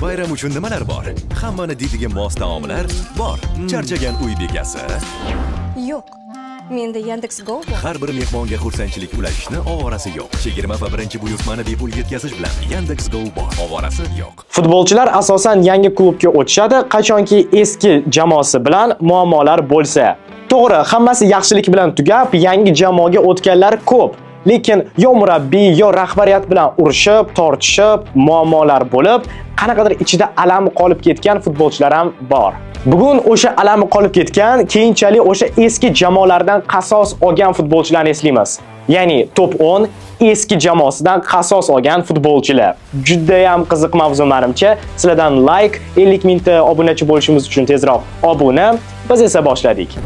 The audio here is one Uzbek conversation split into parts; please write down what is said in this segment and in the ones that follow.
Bayram uchun nimalar bor? Hammani didiga mos taomlar bor. Charchagan uy bekasi. Yo'q. Menda Yandex.Go bor. Har bir mehmonga xursandchilik ulashishni ovorasi yo'q. Chegirma va birinchi buyurtmani bepul yetkazish bilan Yandex.Go bor. Ovorasi yo'q. Futbolchilar asosan yangi klubga o'tishadi, qachonki eski jamoasi bilan muammolar bo'lsa. To'g'ri, hammasi yaxshilik bilan tugab, yangi jamoaga o'tganlar ko'p. Lekin yo murabbiy, yo rahbariyat bilan urushib, tortishib, muammolar bo'lib, qanaqadir ichida alam qolib ketgan futbolchilar ham bor. Bugun o'sha alami qolib ketgan, keyinchalik o'sha eski jamoalardan qasos olgan futbolchilarni eslaymiz. Ya'ni top 10 eski jamoasidan qasos olgan futbolchilar. Juda ham qiziq mavzu menimcha. Sizlardan like, 50 mingta obunachi bo'lishimiz uchun tezroq obuna. Biz esa boshladik.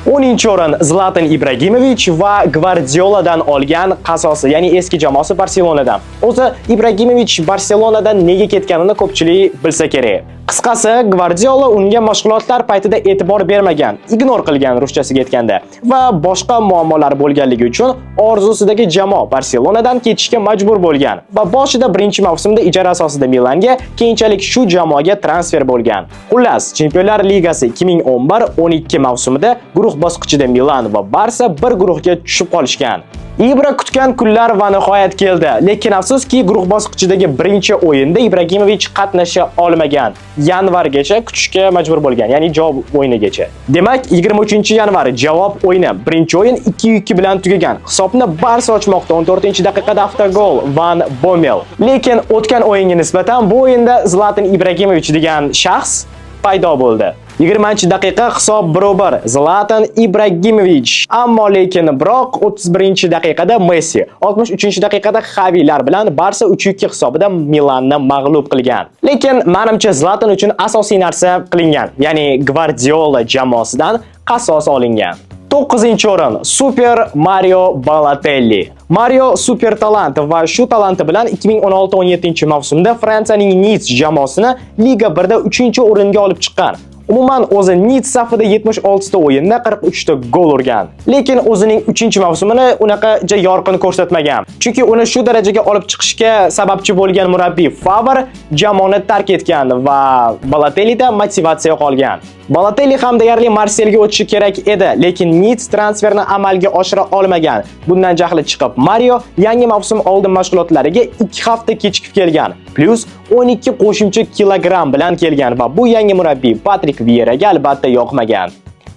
10-o'rin Zlatan Ibragimovich va Gvardioladan olgan qasosi, ya'ni eski jamoasi Barselonadan. O'zi Ibragimovich Barselonadan nega ketganini ko'pchilik bilsa kerak. Qisqasi, Gvardiola unga mashg'ulotlar paytida e'tibor bermagan, ignor qilgan ruschasiga aytganda va boshqa muammolar bo'lganligi uchun orzusidagi jamoa Barselonadan ketishga majbur bo'lgan va boshida birinchi mavsumda ijara asosida Milanga, keyinchalik shu jamoaga transfer bo'lgan. Xullas, Chempionlar Ligasi 2011-12 mavsumida guruh bosqichida Milan va Barsa bir guruhga tushib qolishgan. Ibra kutgan kunlar va nihoyat keldi. Lekin afsuski, guruh bosqichidagi birinchi o'yinda Ibragimovich qatnasha olmagan. Yanvargacha kutishga majbur bo'lgan, ya'ni javob o'yinigacha. Demak, 23-yanvar javob o'yini. Birinchi o'yin 2-2 bilan tugagan. Hisobni Barsa ochmoqda 14-daqiqada avtogol Van Bommel. Lekin o'tgan o'yinga nisbatan bu o'yinda Zlatan Ibragimovich degan shaxs paydo bo'ldi. 20-daqiqa hisob 1-1 Zlatan Ibragimovich. Ammo lekin biroq 31-daqiqada Messi, 63-daqiqada Xavilar bilan Barsa 3-2 hisobida Milanni mag'lub qilgan. Lekin menimcha Zlatan uchun asosiy narsa qilingan, ya'ni Gvardiola jamoasidan qasos olingan. 9-o'rin Super Mario Balotelli. Mario super talant va shu talanti bilan 2016-17 mavsumda Fransiyaning Nice jamoasini Liga 1da 3-o'ringa olib chiqqan. Umuman o'zi Nice safida 76 ta o'yinda 43 ta gol urgan. Lekin o'zining 3-mavsumini unaqa yorqin ko'rsatmagan. Chunki uni shu darajaga olib chiqishga sababchi bo'lgan murabbiy Favre jamoani tark etgan va Balotelli'da motivatsiya yo'qolgan. Balotelli ham deyarli Marseille'ga o'tishi kerak edi, lekin Nice transferni amalga oshira olmagan. Bundan jahli chiqib, Mario yangi mavsum oldin mashg'ulotlariga 2 hafta kechikib kelgan. Plus 12 qo'shimcha kilogramm bilan kelgan va bu yangi murabbiy Patrik Vieiraga albatta yoqmagan.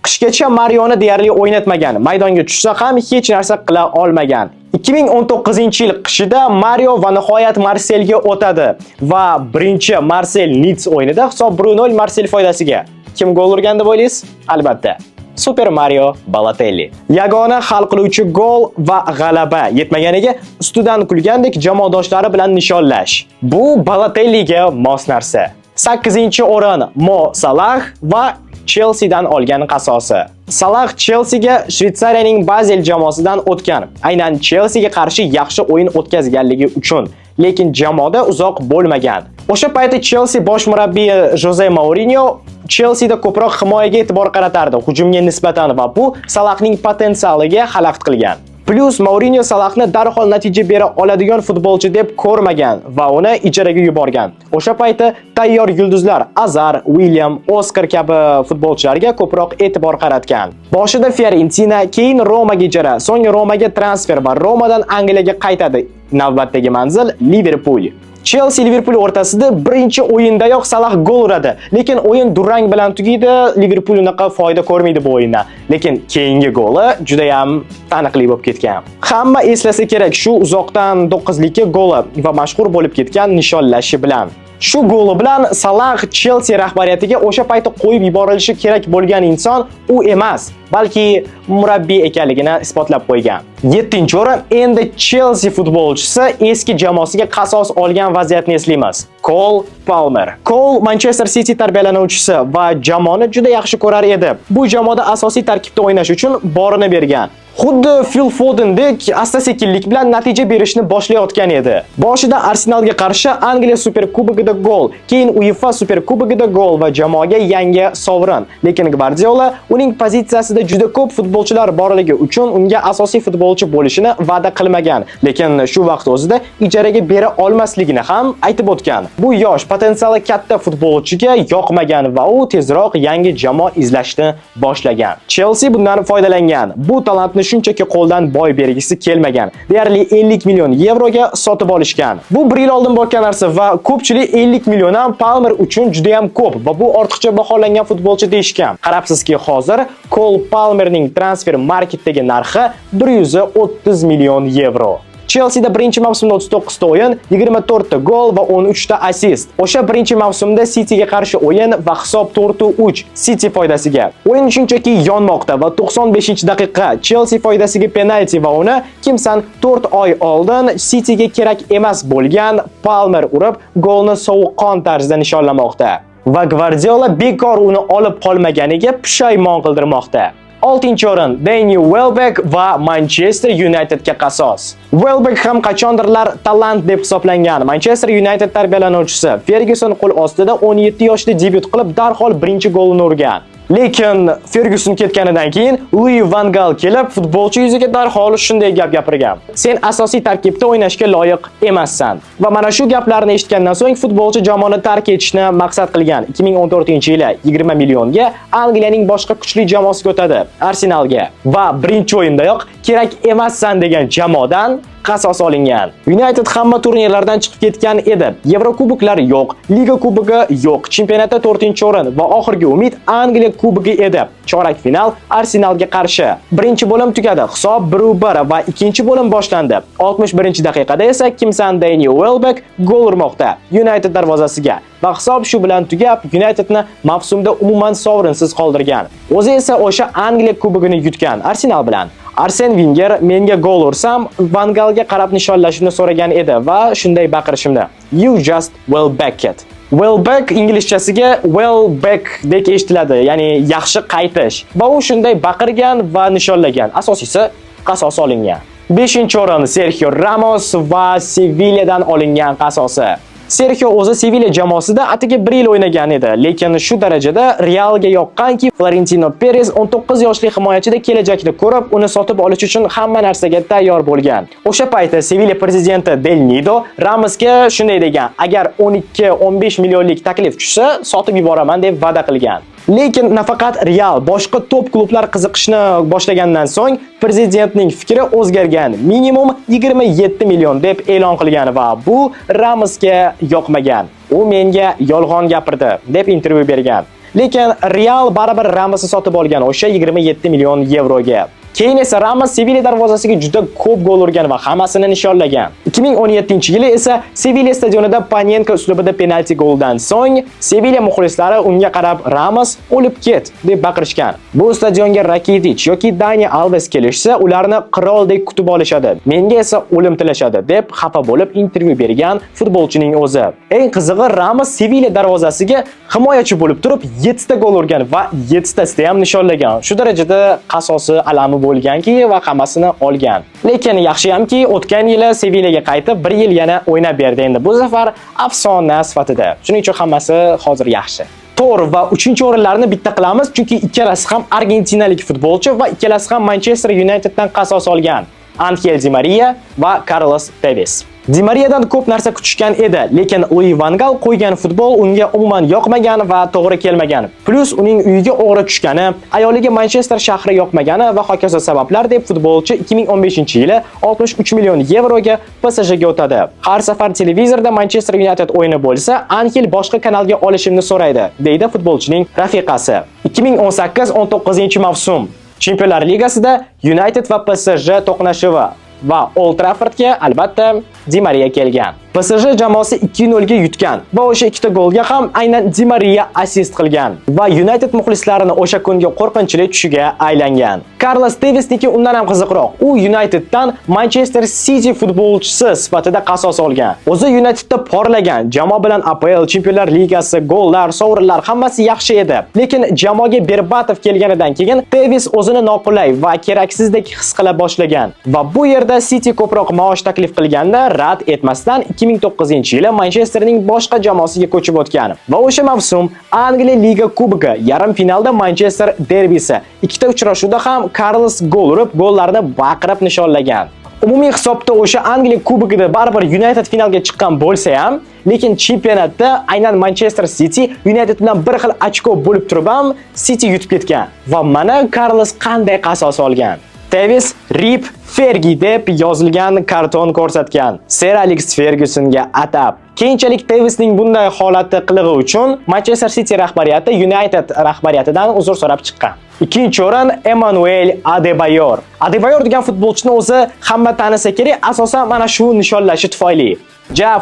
Qishgacha Marioni deyarli o'ynatmagan, maydonga tushsa ham hech narsa qila olmagan. 2019-yil qishida Mario va nihoyat Marseille'ga o'tadi va birinchi Marseille-Nice o'yinida hisob 1-0 Marseille foydasiga. Kim gol urgan deb o'ylaysiz? Albatta, Super Mario Balotelli. Yagona hal qiluvchi gol va g'alaba yetmaganiga ustidan kulgandek jamoadoshlari bilan nishonlash. Bu Balotelliga mos narsa. 8-o'rin Mo Salah va Chelseadan olgan qasosi. Salah Chelseaga Shveysariyaning Basel jamoasidan o'tgan. Aynan Chelseaga qarshi yaxshi o'yin o'tkazganligi uchun, lekin jamoada uzoq bo'lmagan. O'sha payti Chelsea bosh murabbiyi Jose Mourinho Chelsea'da ko'proq himoyaga e'tibor qaratardi, hujumga nisbatan va bu Salahning potensialiga xalaqit qilgan. Plus Mourinho Salahni darhol natija bera oladigan futbolchi deb ko'rmagan va uni ijaraga yuborgan. O'sha payti tayyor yulduzlar Azar, William, Oscar kabi futbolchilarga ko'proq e'tibor qaratgan. Boshida Fiorentina, keyin Romaga ijara, so'ng Romaga transfer va Romadan Angliyaga qaytadi. Navbatdagi manzil Liverpool. Chelsea Liverpool o'rtasida birinchi o'yindayoq Salah gol uradi, lekin o'yin durang bilan tugaydi. Liverpool unaqa foyda ko'rmaydi bu o'yindan. Lekin keyingi goli juda ham taniqli bo'lib ketgan. Hamma eslasa kerak shu uzoqdan 9-likka goli va mashhur bo'lib ketgan nishonlashi bilan. Shu goli bilan Salah Chelsea rahbariyatiga o'sha payti qo'yib yuborilishi kerak bo'lgan inson u emas, balki murabbiy ekanligini isbotlab qo'ygan. 7-o'rin endi Chelsea futbolchisi eski jamoasiga qasos olgan vaziyatni eslaymiz. Cole Palmer. Cole Manchester City tarbiyalanuvchisi va jamoani juda yaxshi ko'rar edi. Bu jamoada asosiy tarkibda o'ynash uchun borini bergan. Xuddi Phil Fodendek asta-sekinlik bilan natija berishni boshlayotgan edi. Boshida Arsenalga qarshi Angliya Superkubogida gol, keyin UEFA Superkubogida gol va jamoaga yangi sovrin. Lekin Gvardiola uning pozitsiyasida juda ko'p futbolchilar borligi uchun unga asosiy futbolchi bo'lishini va'da qilmagan, lekin shu vaqt o'zida ijaraga bera olmasligini ham aytib o'tgan. Bu yosh, potensiali katta futbolchiga yoqmagan va u tezroq yangi jamoa izlashni boshlagan. Chelsea bundan foydalangan. Bu talantni shunchaki qo'ldan boy bergisi kelmagan. Deyarli 50 million yevroga sotib olishgan. Bu bir yil oldin bo'lgan narsa va ko'pchilik 50 million ham Palmer uchun juda ham ko'p va bu ortiqcha baholangan futbolchi deyishgan. Qarabsizki, hozir Cole Palmerning transfer marketdagi narxi 130 million yevro. Chelsea'da birinchi mavsumda 39 ta o'yin, 24 ta gol va 13 ta assist. O'sha birinchi mavsumda Cityga qarshi o'yin va hisob 4-3 City foydasiga. O'yin shunchaki yonmoqda va 95-daqiqa Chelsea foydasiga penalti va uni kimsan 4 oy oldin Cityga kerak emas bo'lgan Palmer urib, golni sovuqqon tarzda nishonlamoqda. Va Gvardiola bekor uni olib qolmaganiga pushaymon qildirmoqda. 6-o'rin Daniel Welbeck va Manchester Unitedga qasos. Welbeck ham qachondirlar talant deb hisoblangan. Manchester United tarbiyalanuvchisi Ferguson qo'l ostida 17 yoshda debyut qilib, darhol birinchi golini urgan. Lekin Ferguson ketganidan keyin Louis van Gaal kelib, futbolchi yuziga darhol shunday gap gapirgan. Sen asosiy tarkibda o'ynashga loyiq emassan. Va mana shu gaplarni eshitgandan so'ng futbolchi jamoani tark etishni maqsad qilgan. 2014-yili 20 millionga Angliyaning boshqa kuchli jamoasiga o'tadi, Arsenalga. Va birinchi o'yindayoq kerak emassan degan jamoadan qasos olingan. United hamma turnirlardan chiqib ketgan edi. Yevrokuboklar yo'q, Liga Kubogi yo'q, chempionatda 4-o'rin va oxirgi umid Angliya Kubogi edi. Chorak final Arsenalga qarshi. Birinchi bo'lim tugadi, hisob 1-1 va ikkinchi bo'lim boshlandi. 61-daqiqada esa kimsan Daniel Welbeck gol urmoqda United darvozasiga. Va hisob shu bilan tugab, Unitedni mavsumda umuman sovrinsiz qoldirgan. O'zi esa o'sha Angliya Kubogini yutgan Arsenal bilan. Arsene Wenger menga gol ursam, Van Gaalga qarab nishonlashimni so'ragan edi va shunday baqirishimni. You just Welbeck it. Welbeck inglizchasiga Welbeck deb eshitiladi, ya'ni yaxshi qaytish. Va u shunday baqirgan va nishonlagan. Asosiysi qasos olingan. 5-o'rin Sergio Ramos va Sevilladan olingan qasosi. Sergio o'zi Sevilla jamoasida atigi 1 yil o'ynagan edi, lekin shu darajada Realga yoqqanki, Florentino Perez 19 yoshli himoyachida kelajakni ko'rib, uni sotib olish uchun hamma narsaga tayyor bo'lgan. O'sha paytda Sevilla prezidenti Del Nido Ramosga shunday degan: "Agar 12-15 millionlik taklif tushsa, sotib yuboraman" deb va'da qilgan. Lekin nafaqat Real, boshqa top klublar qiziqishni boshlagandan so'ng prezidentning fikri o'zgargan. Minimum 27 million deb e'lon qilgan va bu Ramosga yoqmagan. U menga yolg'on gapirdi deb intervyu bergan. Lekin Real baribir Ramosni sotib olgan o'sha 27 million yevroga. Keyin esa Ramos Sevilla darvozasiga juda ko'p gol urgan va hammasini nishonlagan. 2017-yili esa Sevilla stadionida Panenka uslubida penalti goldan so'ng Sevilla muxlislari unga qarab Ramos o'lib ket deb baqirishgan. Bu stadionga Rakitic yoki Dani Alves kelishsa, ularni qiroldek kutib olishadi. Menga esa o'lim tilashadi deb xafa bo'lib intervyu bergan futbolchining o'zi. Eng qizig'i, Ramos Sevilla darvozasiga himoyachi bo'lib turib 7 ta gol urgan va 7 tasida ham nishonlagan. Shu darajada qasosi alami bo'lganki va hammasini olgan. Lekin yaxshi hamki, o'tgan yili Sevillaga qaytib 1 yil yana o'ynab berdi. Endi bu safar afsona sifatida. Shuning uchun hammasi hozir yaxshi. To'g'ri, va 3-o'rinlarni bitta qilamiz, chunki ikkalasi ham argentinalik futbolchi va ikkalasi ham Manchester Uniteddan qasos olgan. Angel Di Maria va Carlos Tevez. Di Mariadan ko'p narsa kutishgan edi, lekin Louis van Gaal qo'ygan futbol unga umuman yoqmagan va to'g'ri kelmagan. Plus uning uyiga o'g'ri tushgani, ayoliga Manchester shahri yoqmagani va hokazo sabablar deb futbolchi 2015-yili 63 million yevroga PSG ga o'tadi. Har safar televizorda Manchester United o'yini bo'lsa, Angel boshqa kanalga olishimni so'raydi, deydi futbolchining rafiqasi. 2018-19-mavsum Chempionlar Ligasida United va PSG to'qnashuvi va Old Traffordga albatta Di Maria kelgan. PSG jamoasi 2-0 ga yutgan va o'sha ikkita golga ham aynan Di Maria assist qilgan va United muxlislarini o'sha kunga qo'rqinchli tushiga aylangan. Carlos Tevesniki undan ham qiziqroq. U Uniteddan Manchester City futbolchisi sifatida qasos olgan. O'zi Unitedda porlagan, jamoa bilan APL, Chempionlar Ligasi, gollar, sovrinlar hammasi yaxshi edi. Lekin jamoaga Berbatov kelganidan keyin Teves o'zini noqulay va keraksizdek his qila boshlagan va bu yerda City ko'proq maosh taklif qilganda rad etmasdan 2009-yili Manchesterning boshqa jamoasiga ko'chib o'tgan va o'sha mavsum Angliya Liga Kubogi yarim finalda Manchester derbisi ikkita uchrashuvda ham Carlos gol urib, gollarni baqirib nishonlagan. Umumiy hisobda o'sha Angliya Kubogida baribir United finalga chiqqan bo'lsa ham, lekin chempionatda aynan Manchester City United bilan bir xil ochko bo'lib turib ham City yutib ketgan va mana Carlos qanday qasos olgan. Teves Rip Fergie deb yozilgan karton ko'rsatgan Sir Alex Fergusonga atab. Keyinchalik Tevesning bunday holati qilig'i uchun Manchester City rahbariyati United rahbariyatidan uzr so'rab chiqqan. Ikkinchi o'rin Emmanuel Adebayor. Adebayor degan futbolchini o'zi hamma tanisa kerak, asosan mana shu nishonlashi tufayli.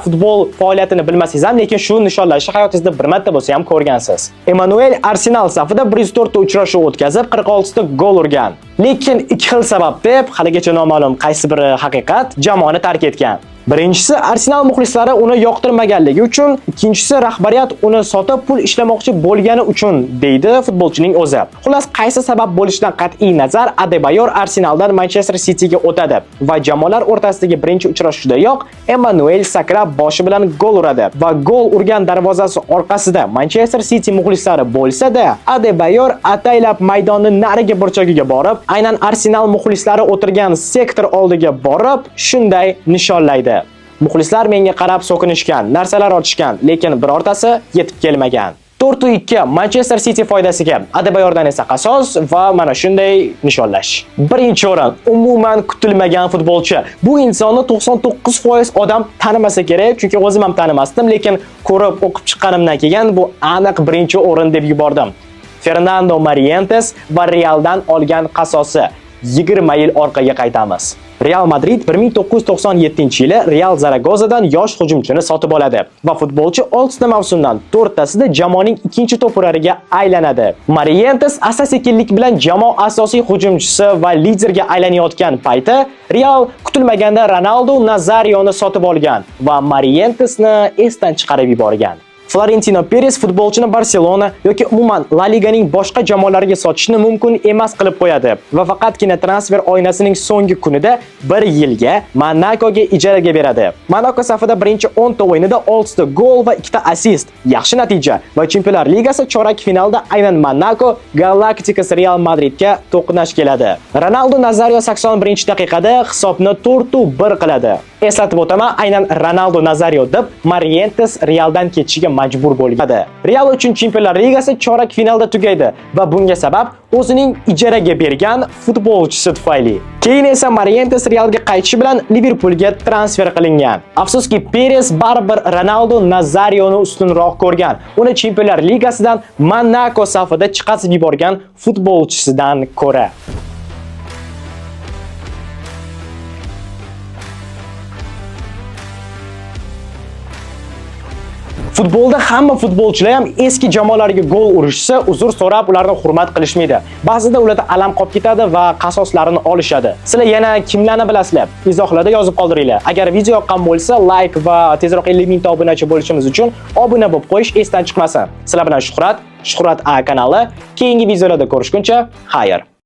Futbol faoliyatini bilmasangiz ham, lekin shu nishonlashni hayotingizda bir marta bo'lsa ham ko'rgansiz. Emmanuel Arsenal safida 104 ta uchrashuv o'tkazib, 46 ta gol urgan. Lekin ikki xil sabab deb haligacha noma'lum qaysi biri haqiqat jamoani tark etgan. Birinchisi Arsenal muxlislari uni yoqtirmaganligi uchun, ikkinchisi rahbariyat uni sotib pul ishlamoqchi bo'lgani uchun, deydi futbolchining o'zi. Xullas, qaysi sabab bo'lishidan qat'iy nazar Adebayor Arsenaldan Manchester Cityga o'tadi va jamoalar o'rtasidagi birinchi uchrashuvdayoq Emmanuel sakrab boshi bilan gol uradi va gol urgan darvozasi orqasida Manchester City muxlislari bo'lsa-da, Adebayor ataylab maydonning narigi burchagiga borib, aynan Arsenal muxlislari o'tirgan sektor oldiga borib, shunday nishonlaydi. Muxlislar menga qarab so'kinishgan, narsalar otishgan, lekin birortasi yetib kelmagan. 4-2 Manchester City foydasiga, Adebayordan esa qasos va mana shunday nishonlash. Birinchi o'rin umuman kutilmagan futbolchi. Bu insonni 99% odam tanimasa kerak, chunki o'zim ham tanimasdim, lekin ko'rib o'qib chiqqanimdan keyin bu aniq birinchi o'rin deb yubordim. Fernando Morientes va Realdan olgan qasosi. 20 yil orqaga qaytamiz. Real Madrid 1997-yili Real Zaragozadan yosh hujumchini sotib oladi va futbolchi 6 ta mavsumdan 4 tasida jamoaning ikkinchi to'purariga aylanadi. Morientes asta-sekinlik bilan jamoa asosiy hujumchisi va liderga aylanayotgan payti Real kutilmaganda Ronaldo Nazarioni sotib olgan va Morientesni esdan chiqarib yuborgan. Florentino Perez futbolchini Barcelona yoki umuman La Liganing boshqa jamoalariga sotishni mumkin emas qilib qo'yadi va faqatgina transfer oynasining so'nggi kunida 1 yilga Monacoga ijaraga beradi. Monaco safida birinchi 10 ta o'yinida 6 ta gol va 2 ta assist. Yaxshi natija va Chempionlar Ligasi chorak finalda aynan Monaco Galacticos Real Madridga to'qnash keladi. Ronaldo Nazario 81-daqiqada hisobni 4-1 qiladi. Eslatib o'taman, aynan Ronaldo Nazario deb Morientes Realdan ketishiga majbur bo'ladi. Real uchun Chempionlar Ligasi chorak finalda tugaydi va bunga sabab o'zining ijaraga bergan futbolchisi tufayli. Keyin esa Morientes Realga qaytishi bilan Liverpoolga transfer qilingan. Afsuski Perez baribir Ronaldo Nazarioni ustunroq ko'rgan. Uni Chempionlar Ligasidan Monaco safida chiqarib yuborgan futbolchisidan ko'ra. Futbolda hamma futbolchilar ham eski jamoalarga gol urishsa, uzr so'rab ularni hurmat qilishmaydi. Ba'zida ularda alam qolib ketadi va qasoslarini olishadi. Sizlar yana kimlarni bilasizlar? Izohlarda yozib qoldiringlar. Agar video yoqqan bo'lsa, like va tezroq 50 ming ta obunachi bo'lishimiz uchun obuna bo'lib qo'yish esdan chiqmasin. Sizlar bilan Shuhrat A kanali. Keyingi videolarda ko'rishguncha, xayr.